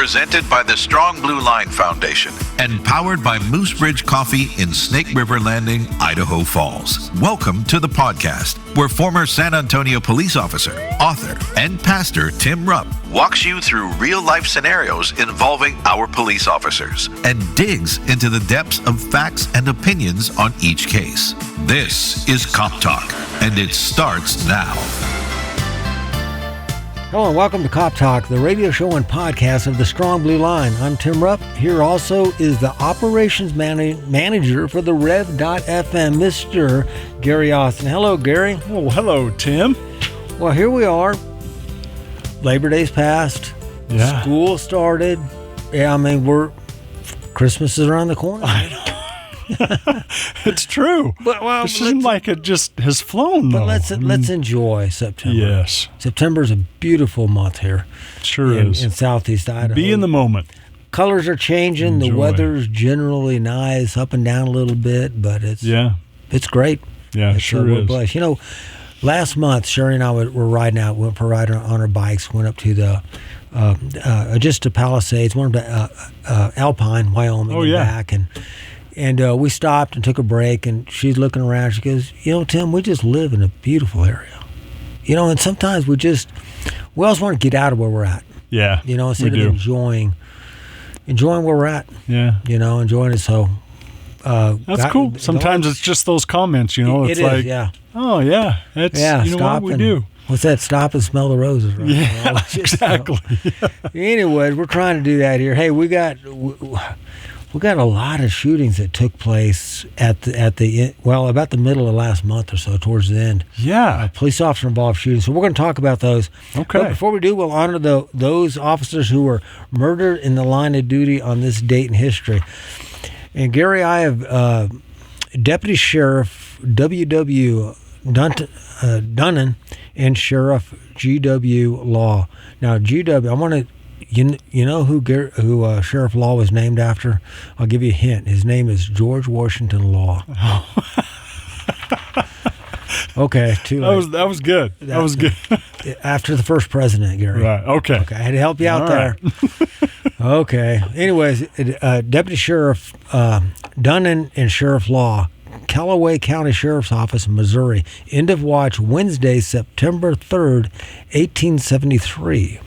presented by the Strong Blue Line Foundation and powered by Moose Ridge Coffee in Snake River Landing, Idaho Falls. Welcome to the podcast, where former San Antonio police officer, author, and pastor Tim Rupp walks you through real-life scenarios involving our police officers and digs into the depths of facts and opinions on each case. This is Cop Talk, and it starts now. Hello and welcome to Cop Talk, the radio show and podcast of the Strong Blue Line. I'm Tim Rupp. Here also is the operations manager for the Rev.FM, Mr. Gary Austin. Hello, Gary. Oh, hello, Tim. Well, here we are. Labor Day's passed. Yeah. School started. Yeah, I mean, Christmas is around the corner. I know. It's true. But, well, it seems like it just has flown, though. But let's enjoy September. Yes. September's a beautiful month here. Sure is. In southeast Idaho. Be in the moment. Colors are changing. Enjoy. The weather's generally nice, up and down a little bit, but it's great. Yeah, it's sure is. Blessed. You know, last month, Sherry and I were riding out, went for a ride on our bikes, went up to the just to Palisades, went to Alpine, Wyoming, and back, and we stopped and took a break, and she's looking around. She goes, "You know, Tim, we just live in a beautiful area. You know, and sometimes we always want to get out of where we're at. Yeah, you know, instead of enjoying where we're at. Yeah, you know, enjoying it. So that's cool. Sometimes it's just those comments. You know, it's like, oh yeah, it's you know what we do. What's that? Stop and smell the roses, right? Yeah, you know, exactly. Anyways, we're trying to do that here. Hey, we got a lot of shootings that took place at about the middle of last month or so, towards the end. Yeah. Police officer involved shootings. So we're going to talk about those. Okay. But before we do, we'll honor those officers who were murdered in the line of duty on this date in history. And Gary, I have Deputy Sheriff W.W. Dunnan and Sheriff G.W. Law. Now, G.W., I want to... You know who Sheriff Law was named after? I'll give you a hint. His name is George Washington Law. Okay, too late. That was good. That was good. After the first president, Gary. Right. Okay. I had to help you out there. Okay. Anyways, Deputy Sheriff Dunnan and Sheriff Law, Callaway County Sheriff's Office, Missouri. End of watch Wednesday, September 3rd, 1873.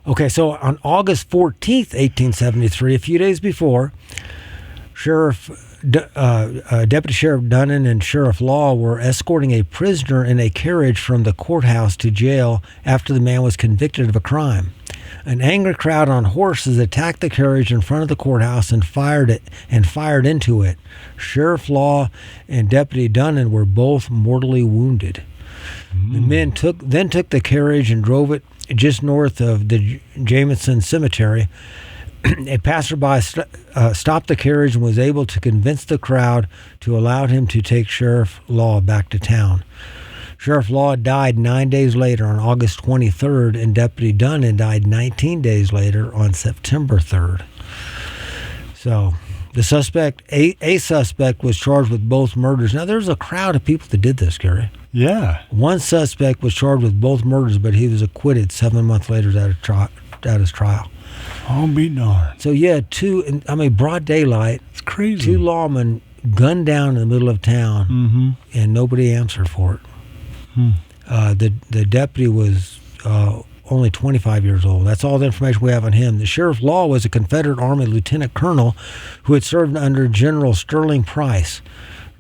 Okay, so on August 14th, 1873, a few days before, Deputy Sheriff Dunnan and Sheriff Law were escorting a prisoner in a carriage from the courthouse to jail after the man was convicted of a crime. An angry crowd on horses attacked the carriage in front of the courthouse and fired into it. Sheriff Law and Deputy Dunnan were both mortally wounded. The men took the carriage and drove it just north of the Jamison Cemetery. A passerby stopped the carriage and was able to convince the crowd to allow him to take Sheriff Law back to town. Sheriff Law died 9 days later on August 23rd, and Deputy Dunnan died 19 days later on September 3rd. So the suspect, a suspect, was charged with both murders. Now, there's a crowd of people that did this, Gary. Yeah. One suspect was charged with both murders, but he was acquitted 7 months later at his trial. Oh, be darned. So, broad daylight. It's crazy. Two lawmen gunned down in the middle of town, and nobody answered for it. The deputy was only 25 years old. That's all the information we have on him. The Sheriff Law was a Confederate Army lieutenant colonel who had served under General Sterling Price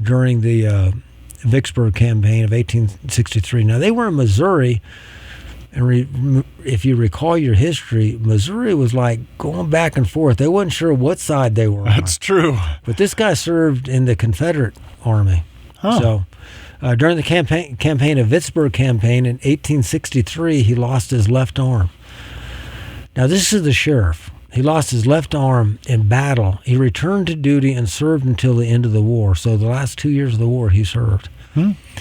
during the Vicksburg campaign of 1863. Now, they were in Missouri, and if you recall your history, Missouri was like going back and forth. They wasn't sure what side they were on. That's true. But this guy served in the Confederate Army. Huh. So during the campaign of Vicksburg campaign in 1863, he lost his left arm. Now, this is the sheriff. He lost his left arm in battle. He returned to duty and served until the end of the war. So the last 2 years of the war, he served.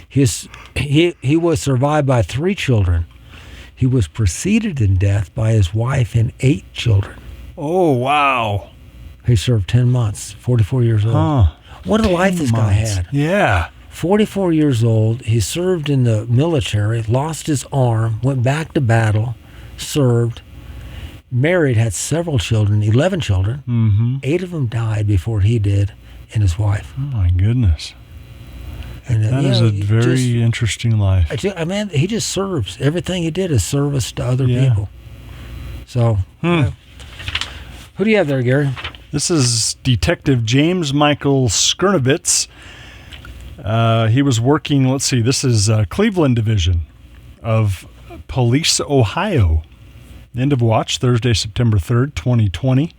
He was survived by 3 children. He was preceded in death by his wife and 8 children. Oh, wow. He served 10 months, 44 years old. Huh. What a life this guy had. Yeah. 44 years old. He served in the military, lost his arm, went back to battle, served, married, had several children, 11 children. Mm-hmm. 8 of them died before he did, and his wife. Oh, my goodness. And that is a very interesting life. I mean, he just serves. Everything he did is service to other people. So, who do you have there, Gary? This is Detective James Michael Skirnovitz. He was working, this is Cleveland Division of Police, Ohio. End of watch, Thursday, September 3rd, 2020.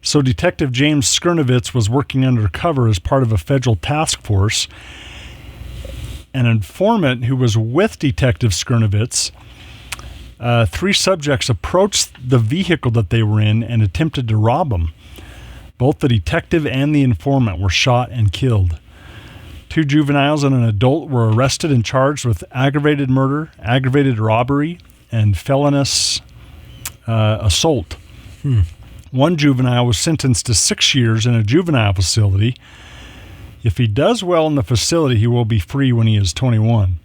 So Detective James Skirnovitz was working undercover as part of a federal task force. An informant who was with Detective Skirnovitz, 3 subjects approached the vehicle that they were in and attempted to rob them. Both the detective and the informant were shot and killed. 2 juveniles and an adult were arrested and charged with aggravated murder, aggravated robbery, and felonious assault. 1 juvenile was sentenced to 6 years in a juvenile facility. If he does well in the facility, he will be free when he is 21.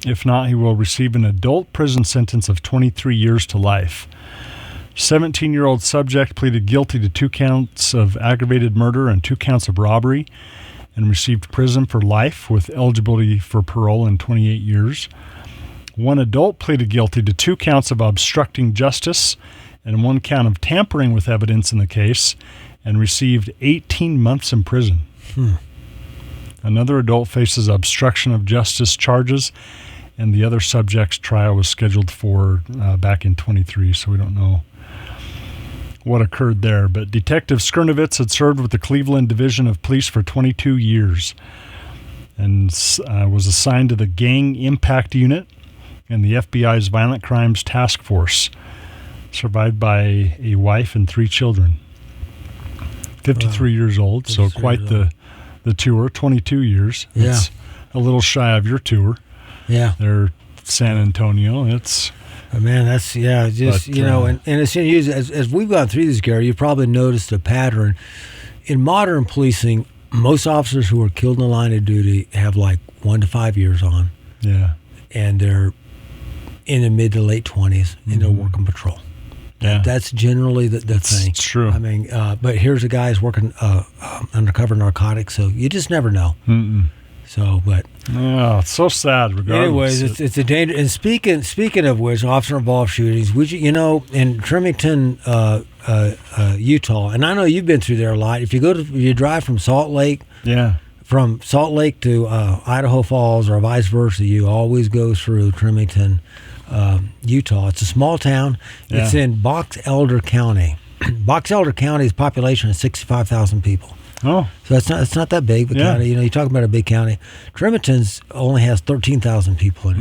If not, he will receive an adult prison sentence of 23 years to life. 17-year-old subject pleaded guilty to 2 counts of aggravated murder and 2 counts of robbery and received prison for life with eligibility for parole in 28 years. 1 adult pleaded guilty to 2 counts of obstructing justice and 1 count of tampering with evidence in the case and received 18 months in prison. Another adult faces obstruction of justice charges, and the other subject's trial was scheduled for back in 23, so we don't know what occurred there. But Detective Skirnovitz had served with the Cleveland Division of Police for 22 years and was assigned to the Gang Impact Unit and the FBI's Violent Crimes Task Force, survived by a wife and 3 children. 53 years old, so quite the tour, 22 years. Yeah. It's a little shy of your tour. Yeah. They're San Antonio. It's... Man, that's, just, and as we've gone through this, Gary, you've probably noticed a pattern. In modern policing, most officers who are killed in the line of duty have like 1 to 5 years on. Yeah. And they're in the mid to late 20s, and they're working patrol. Yeah. That's generally the thing. It's true. I mean, but here's a guy who's working undercover narcotics, so you just never know. So, but it's so sad. Regardless, anyways, it's a danger. And speaking of which, officer-involved shootings, in Tremonton, Utah, and I know you've been through there a lot. If you drive from Salt Lake, from Salt Lake to Idaho Falls, or vice versa, you always go through Tremonton, Utah. It's a small town. It's in Box Elder County. Box Elder County's population is 65,000 people. Oh, so it's not that big, but county. You're talking about a big county. Tremonton's only has 13,000 people in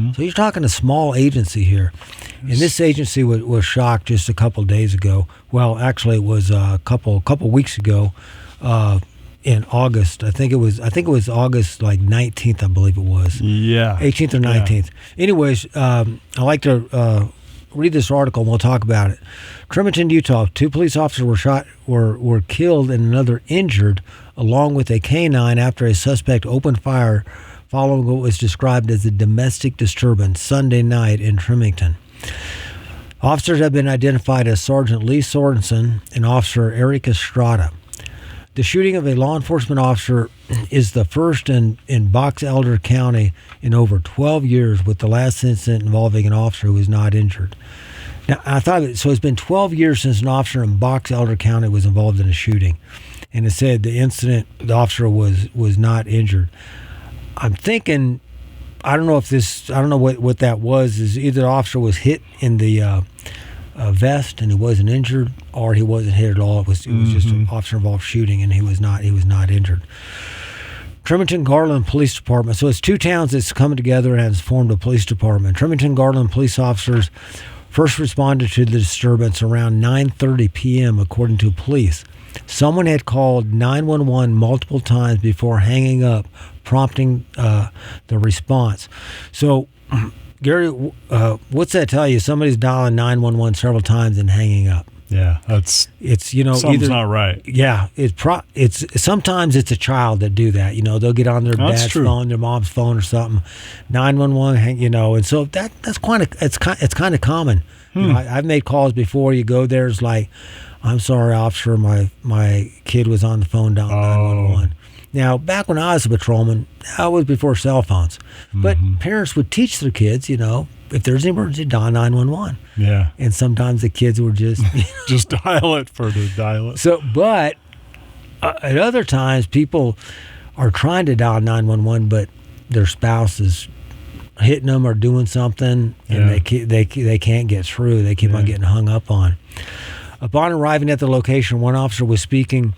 it. So you're talking a small agency here, and this agency was shocked just a couple of days ago. Well, actually, it was a couple weeks ago, in August. I think it was August 19th, I believe it was. Yeah, 18th or 19th. Anyways, I like to read this article and we'll talk about it. Tremonton, Utah. 2 police officers were killed and another injured, along with a canine, after a suspect opened fire following what was described as a domestic disturbance Sunday night in Tremonton. Officers have been identified as Sergeant Lee Sorensen and Officer Eric Estrada. The shooting of a law enforcement officer is the first in Box Elder County in over 12 years, with the last incident involving an officer who was not injured. Now, I thought, so it's been 12 years since an officer in Box Elder County was involved in a shooting. And it said the officer was not injured. I'm thinking, I don't know what that was, is either the officer was hit in the vest and he wasn't injured, or he wasn't hit at all. It was just an officer-involved shooting, and he was not injured. Tremonton Garland Police Department. So it's 2 towns that's coming together and has formed a police department. Tremonton Garland police officers first responded to the disturbance around 9:30 p.m., according to police. Someone had called 911 multiple times before hanging up, prompting the response. So, Gary, what's that tell you? Somebody's dialing 911 several times and hanging up. Yeah, it's something's either not right. Yeah, it's sometimes it's a child that do that. They'll get on their dad's phone, their mom's phone, or something. 911, and so that's it's kind of common. I've made calls before. You go there, it's like, I'm sorry, officer, my kid was on the phone down 911. Now, back when I was a patrolman, that was before cell phones. But parents would teach their kids, if there's an emergency, dial 911. Yeah. And sometimes the kids would just... just dial it for the dial it. So, but at other times, people are trying to dial 911, but their spouse is hitting them or doing something, and they can't get through. They keep on getting hung up on. Upon arriving at the location, one officer was speaking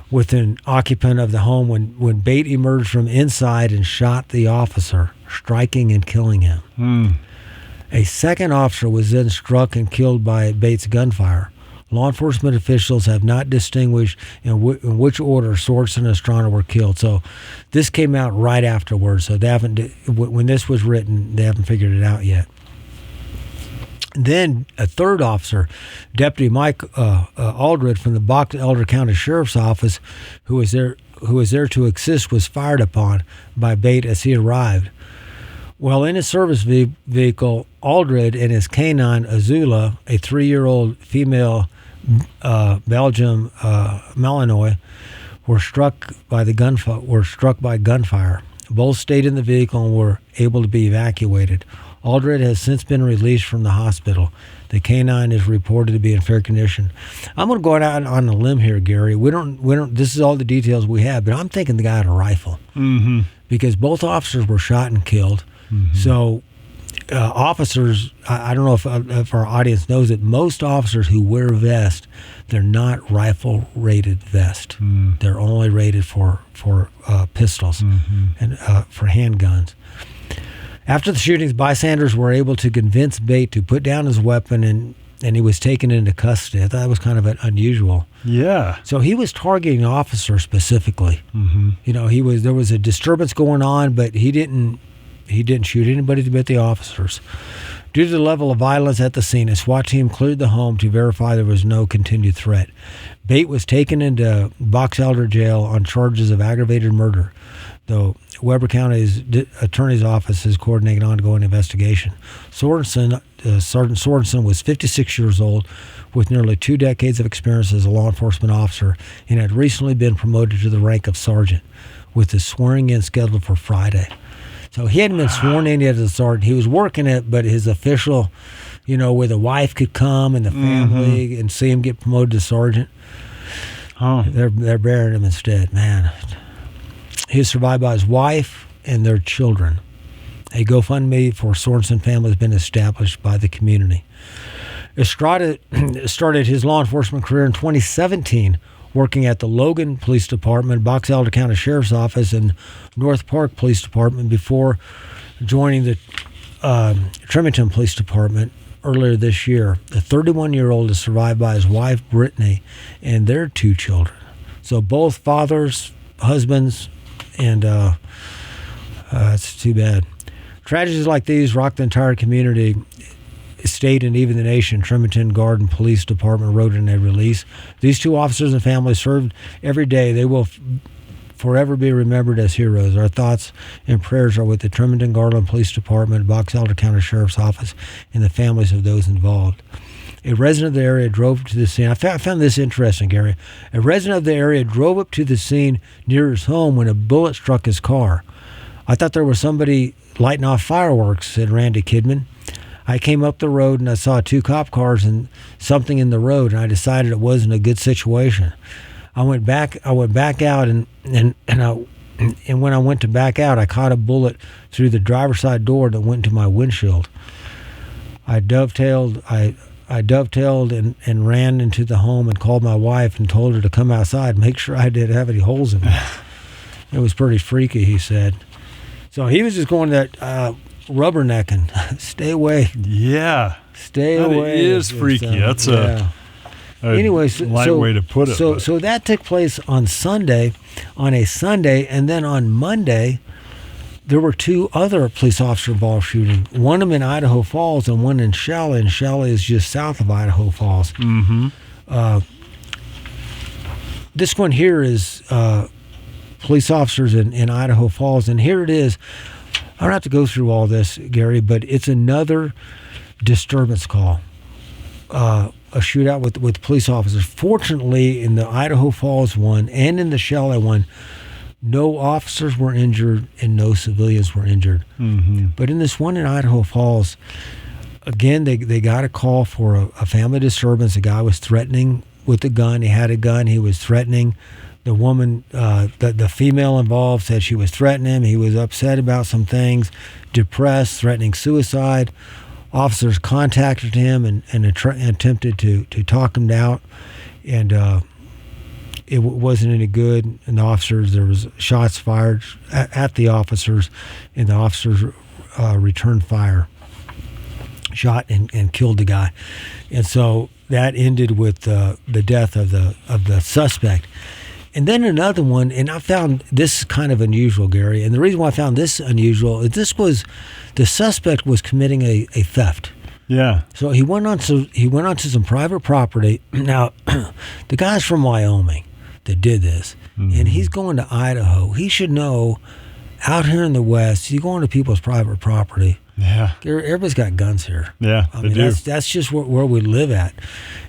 with an occupant of the home when Bate emerged from inside and shot the officer, striking and killing him. A second officer was then struck and killed by Bates' gunfire. Law enforcement officials have not distinguished in which order Sorensen and Estrada were killed. So this came out right afterwards. So they haven't, when this was written, they haven't figured it out yet. Then a third officer, Deputy Mike Aldred from the Box Elder County Sheriff's Office, who was there to assist, was fired upon by Bate as he arrived. While in his service vehicle, Aldred and his canine Azula, a 3-year-old female Belgian Malinois, were struck by gunfire. Both stayed in the vehicle and were able to be evacuated. Aldred has since been released from the hospital. The canine is reported to be in fair condition. I'm going to go out on a limb here, Gary. We don't. This is all the details we have, but I'm thinking the guy had a rifle because both officers were shot and killed. So, officers, I don't know if our audience knows it. Most officers who wear vests, they're not rifle rated vests. They're only rated for pistols and for handguns. After the shootings, bystanders were able to convince Bate to put down his weapon, and he was taken into custody. I thought that was kind of unusual. Yeah. So he was targeting an officer specifically. There was a disturbance going on, but he didn't shoot anybody but the officers. Due to the level of violence at the scene, a SWAT team cleared the home to verify there was no continued threat. Bate was taken into Box Elder Jail on charges of aggravated murder, though Weber County's Attorney's Office is coordinating an ongoing investigation. Sergeant Sorensen was 56 years old with nearly 2 decades of experience as a law enforcement officer and had recently been promoted to the rank of sergeant, with his swearing-in scheduled for Friday. So he hadn't been sworn in yet as a sergeant. He was working it, but his official, where the wife could come and the family and see him get promoted to sergeant, they're burying him instead. Man, he is survived by his wife and their children. A GoFundMe for Sorensen family has been established by the community. Estrada started his law enforcement career in 2017, working at the Logan Police Department, Box Elder County Sheriff's Office, and North Park Police Department before joining the Tremonton Police Department earlier this year. The 31-year-old is survived by his wife, Brittany, and their 2 children. So both fathers, husbands, and it's too bad. Tragedies like these rock the entire community, state, and even the nation. Tremonton Garden Police Department wrote in a release, "These 2 officers and families served every day. They will forever be remembered as heroes. Our thoughts and prayers are with the Tremonton Garland Police Department, Box Elder County Sheriff's Office, and the families of those involved." A resident of the area drove to the scene. I found this interesting, Gary. A resident of the area drove up to the scene near his home when a bullet struck his car. "I thought there was somebody lighting off fireworks," said Randy Kidman. "I came up the road and I saw 2 cop cars and something in the road, and I decided it wasn't a good situation. I went back out and when I went to back out, I caught a bullet through the driver's side door that went into my windshield. I dovetailed and ran into the home and called my wife and told her to come outside and make sure I didn't have any holes in it." It was pretty freaky, he said. So he was just going that rubbernecking. Stay away. Yeah. Stay away. It is freaky. That's a light way to put it. So that took place on a Sunday, and then on Monday, there were 2 other police officer involved shooting. One of them in Idaho Falls and one in Shelley, and Shelley is just south of Idaho Falls. This one here is police officers in Idaho Falls, and here it is. I don't have to go through all this, Gary, but it's another disturbance call. A shootout with police officers. Fortunately, in the Idaho Falls one and in the Shelley one, no officers were injured and no civilians were injured. Mm-hmm. But in this one in Idaho Falls, again, they got a call for a family disturbance. A guy was threatening with a gun. He had a gun. He was threatening the woman. The female involved said she was threatening him. He was upset about some things, depressed, threatening suicide. Officers contacted him and attempted to talk him down, and it wasn't any good. And the officers, there was shots fired at the officers, and the officers returned fire, shot and killed the guy, and so that ended with the death of the suspect. And then another one, and I found this kind of unusual, Gary. And the reason why I found this unusual is the suspect was committing a theft. Yeah. So he went onto some private property. Now, the guy's from Wyoming that did this, and he's going to Idaho. He should know, out here in the West, you go into people's private property. Yeah. Everybody's got guns here. Yeah, I they mean, do. that's just where we live at.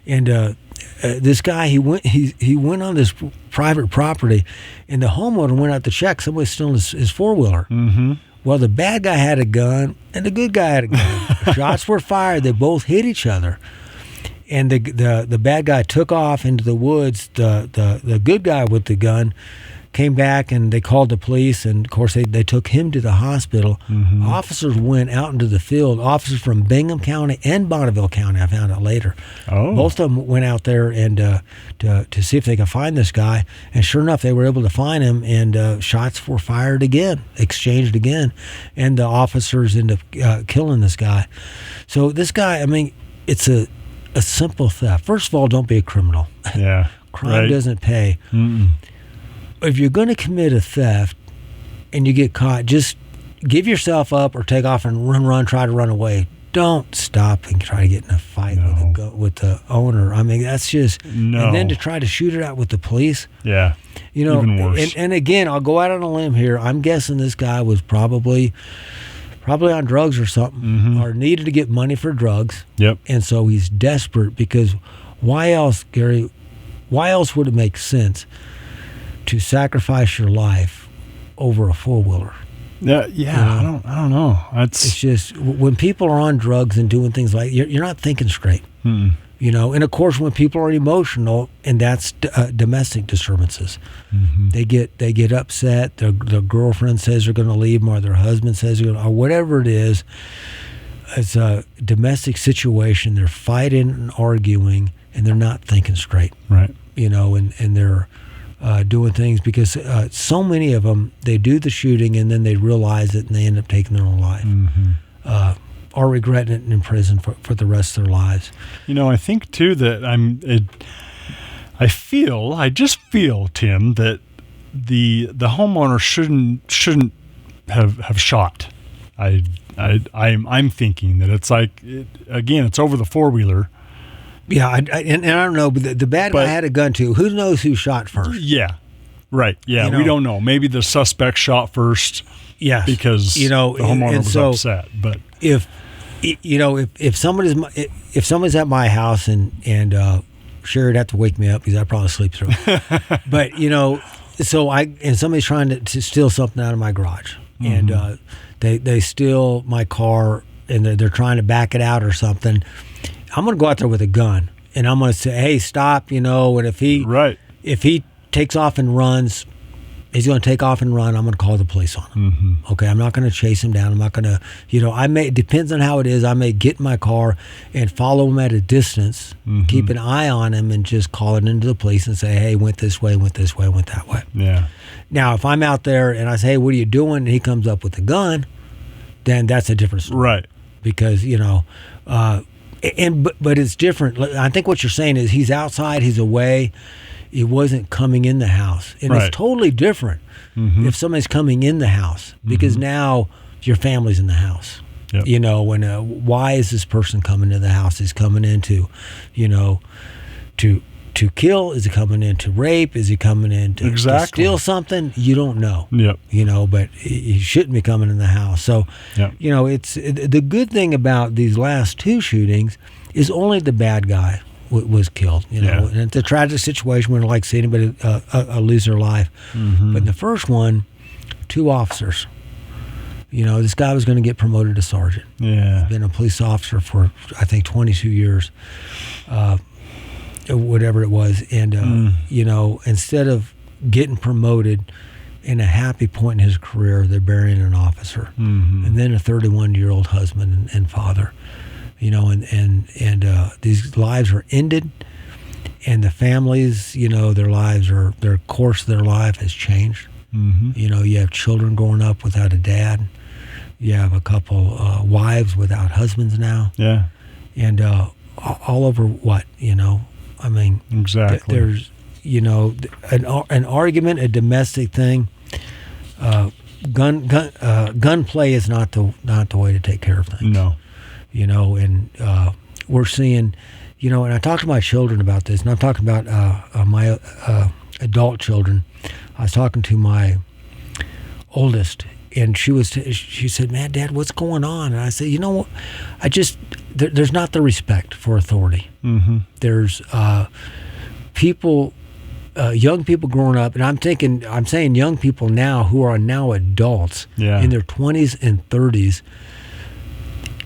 And this guy, he went on this private property, and the homeowner went out to check. Somebody's stealing his four-wheeler. Mm-hmm. Well, the bad guy had a gun, and the good guy had a gun. Shots were fired. They both hit each other. And the bad guy took off into the woods. The good guy with the gun came back, and they called the police, and of course they took him to the hospital. Mm-hmm. Officers went out into the field. Officers from Bingham County and Bonneville County, I found out later. Oh. Both of them went out there and to see if they could find this guy, and sure enough, they were able to find him, and shots were fired again, exchanged again, and the officers ended up killing this guy. So this guy, I mean, it's a simple theft. First of all, don't be a criminal. Yeah. Crime right. doesn't pay. Mm-mm. If you're going to commit a theft and you get caught, just give yourself up or take off and try to run away. Don't stop and try to get in a fight with the owner. I mean, that's just... No. And then to try to shoot it out with the police. Yeah. You know, even worse. And again, I'll go out on a limb here. I'm guessing this guy was probably on drugs or something, or needed to get money for drugs. Yep. And so he's desperate, because why else, Gary, why else would it make sense to sacrifice your life over a four-wheeler? Yeah, I don't know. It's just, when people are on drugs and doing things like, you're not thinking straight. Mm-mm. You know, and of course, when people are emotional, and that's domestic disturbances, they get upset. Their girlfriend says they're going to leave them, or their husband says they're going to, or whatever it is. It's a domestic situation. They're fighting and arguing, and they're not thinking straight. Right. You know, and they're doing things because so many of them, they do the shooting and then they realize it and they end up taking their own life. Or regretting it in prison for the rest of their lives. You know, I think too that I just feel, Tim, that the homeowner shouldn't have shot. I'm thinking that it's like, again, it's over the four-wheeler. Yeah, and I don't know, but the bad guy had a gun too. Who knows who shot first? Yeah, right. Yeah, You know, we don't know. Maybe the suspect shot first. Yes, because the homeowner was upset. But if somebody's at my house and Sherry'd have to wake me up because I'd probably sleep through it. But so somebody's trying to steal something out of my garage, and they steal my car and they're trying to back it out or something. I'm going to go out there with a gun, and I'm going to say, hey, stop, and if he takes off and runs, he's going to take off and run, I'm going to call the police on him. Okay, I'm not going to chase him down. I'm not going to, it depends on how it is. I may get in my car and follow him at a distance, keep an eye on him, and just call it into the police and say, hey, went this way, went this way, went that way. Yeah. Now, if I'm out there and I say, hey, what are you doing? And he comes up with a gun, then that's a different story. Right. Because, but it's different. I think what you're saying is he's outside, he's away. He wasn't coming in the house. And Right. it's totally different if somebody's coming in the house, because now your family's in the house. Yep. Why is this person coming to the house? He's coming in to to kill? Is he coming in to rape? Is he coming in to steal something? You don't know. Yep. But he shouldn't be coming in the house. So, it's the good thing about these last two shootings is only the bad guy was killed. And it's a tragic situation. We don't like to see anybody lose their life. But in the first one, 2 officers. This guy was going to get promoted to sergeant. Yeah. Been a police officer for, I think, 22 years, whatever it was. And, instead of getting promoted in a happy point in his career, they're burying an officer. And then a 31-year-old husband and father. And these lives are ended. And the families, their course of their life has changed. You have children growing up without a dad. You have a couple wives without husbands now. Yeah. And all over what, Exactly. There's, an argument, a domestic thing. Gunplay is not the way to take care of things. No. And we're seeing, and I talk to my children about this, and I'm talking about my adult children. I was talking to my oldest, and she said, "Man, Dad, what's going on?" And I said, what? There's not the respect for authority. There's people, young people growing up, and I'm saying young people now who are now adults in their 20s and 30s,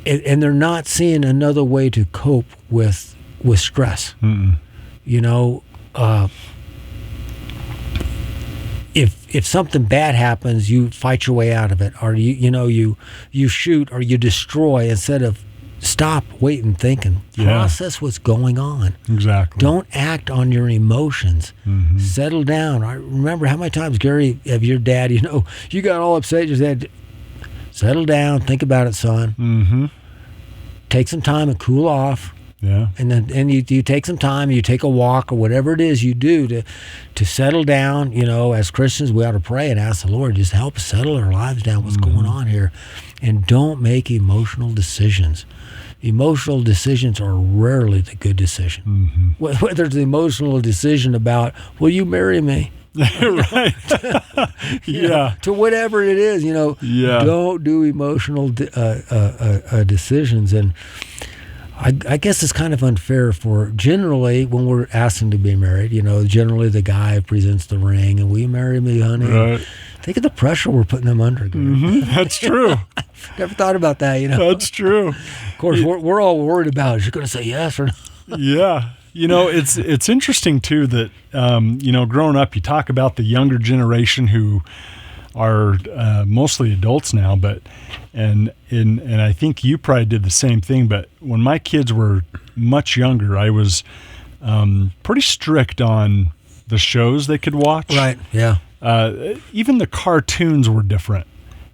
and they're not seeing another way to cope with stress. If something bad happens, you fight your way out of it, or you shoot or you destroy instead of stop, wait, and think and process what's going on. Exactly. Don't act on your emotions. Settle down. I remember how many times, Gary, of your dad, you got all upset. You said, "Settle down, think about it, son. Take some time and cool off." Yeah. And then you take some time, you take a walk or whatever it is you do to settle down. As Christians, we ought to pray and ask the Lord, just help us settle our lives down. What's going on here? And don't make emotional decisions. Emotional decisions are rarely the good decision. Whether it's an emotional decision about, will you marry me? Right. To whatever it is, don't do emotional decisions. And I guess it's kind of unfair for generally when we're asking to be married, generally the guy presents the ring and will you marry me, honey? Right. Think of the pressure we're putting them under. That's true. Never thought about that, That's true. Of course, we're all worried about, is she going to say yes or no? Yeah. It's interesting too that, growing up, you talk about the younger generation who are mostly adults now, and I think you probably did the same thing. But when my kids were much younger, I was pretty strict on the shows they could watch. Right. Yeah. Even the cartoons were different.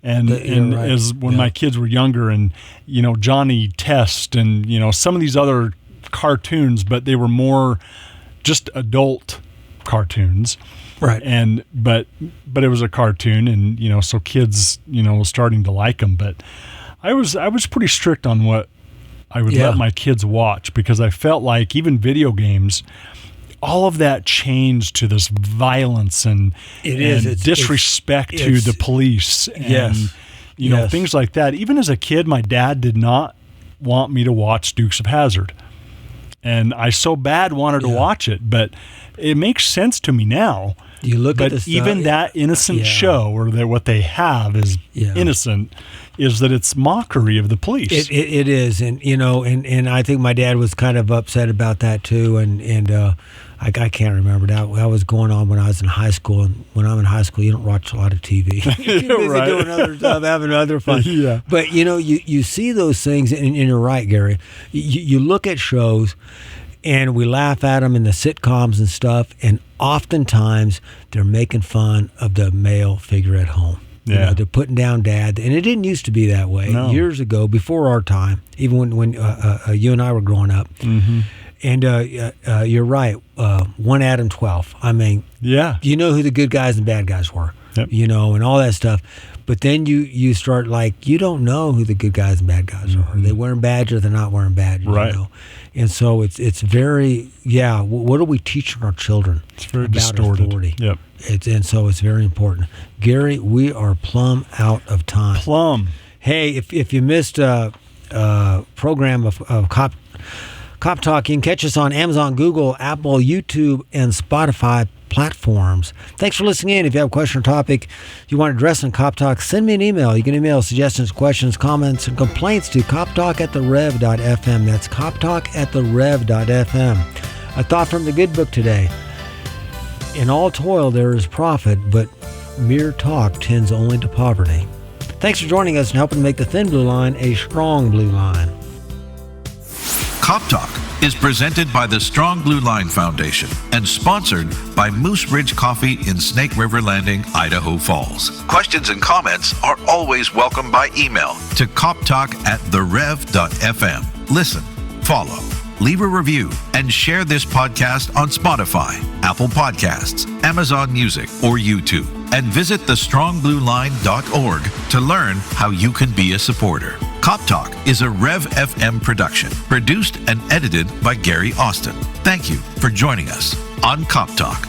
And right. as when my kids were younger, and Johnny Test, and some of these other cartoons, but they were more just adult cartoons. Right. And but it was a cartoon, and so kids starting to like them. But I was pretty strict on what I would let my kids watch, because I felt like even video games, all of that changed to this violence and disrespect to the police and things like that. Even as a kid, my dad did not want me to watch Dukes of Hazzard, and I so bad wanted to watch it, but it makes sense to me now. You look but at this, even that innocent show, or that what they have is innocent, is that it's mockery of the police. It is, and and I think my dad was kind of upset about that too, and I can't remember that was going on when I was in high school. And when I'm in high school, you don't watch a lot of TV. You're busy right. doing other stuff, having other fun. Yeah. But you see those things, and you're right, Gary. You look at shows, and we laugh at them in the sitcoms and stuff, and oftentimes they're making fun of the male figure at home. Yeah. They're putting down dad, and it didn't used to be that way. No. Years ago, before our time, even when you and I were growing up. And you're right. 1 Adam 12. I mean, you know who the good guys and bad guys were, and all that stuff. But then you start you don't know who the good guys and bad guys are. Are they wearing badges or they're not wearing badges? Right. And so it's very, what are we teaching our children It's very about distorted. authority? Yep. And so it's very important. Gary, we are plumb out of time. Plum. Hey, if you missed a program of Cop Talk, you can catch us on Amazon, Google, Apple, YouTube, and Spotify platforms. Thanks for listening in. If you have a question or topic you want to address on Cop Talk, send me an email. You can email suggestions, questions, comments, and complaints to coptalk@therev.fm. That's coptalk@therev.fm. A thought from the good book today. In all toil there is profit, but mere talk tends only to poverty. Thanks for joining us and helping make the thin blue line a strong blue line. Cop Talk is presented by the Strong Blue Line Foundation and sponsored by Moose Ridge Coffee in Snake River Landing, Idaho Falls. Questions and comments are always welcome by email to coptalk@therev.fm. Listen, follow, leave a review, and share this podcast on Spotify, Apple Podcasts, Amazon Music, or YouTube. And visit thestrongblueline.org to learn how you can be a supporter. Cop Talk is a Rev FM production, produced and edited by Gary Austin. Thank you for joining us on Cop Talk.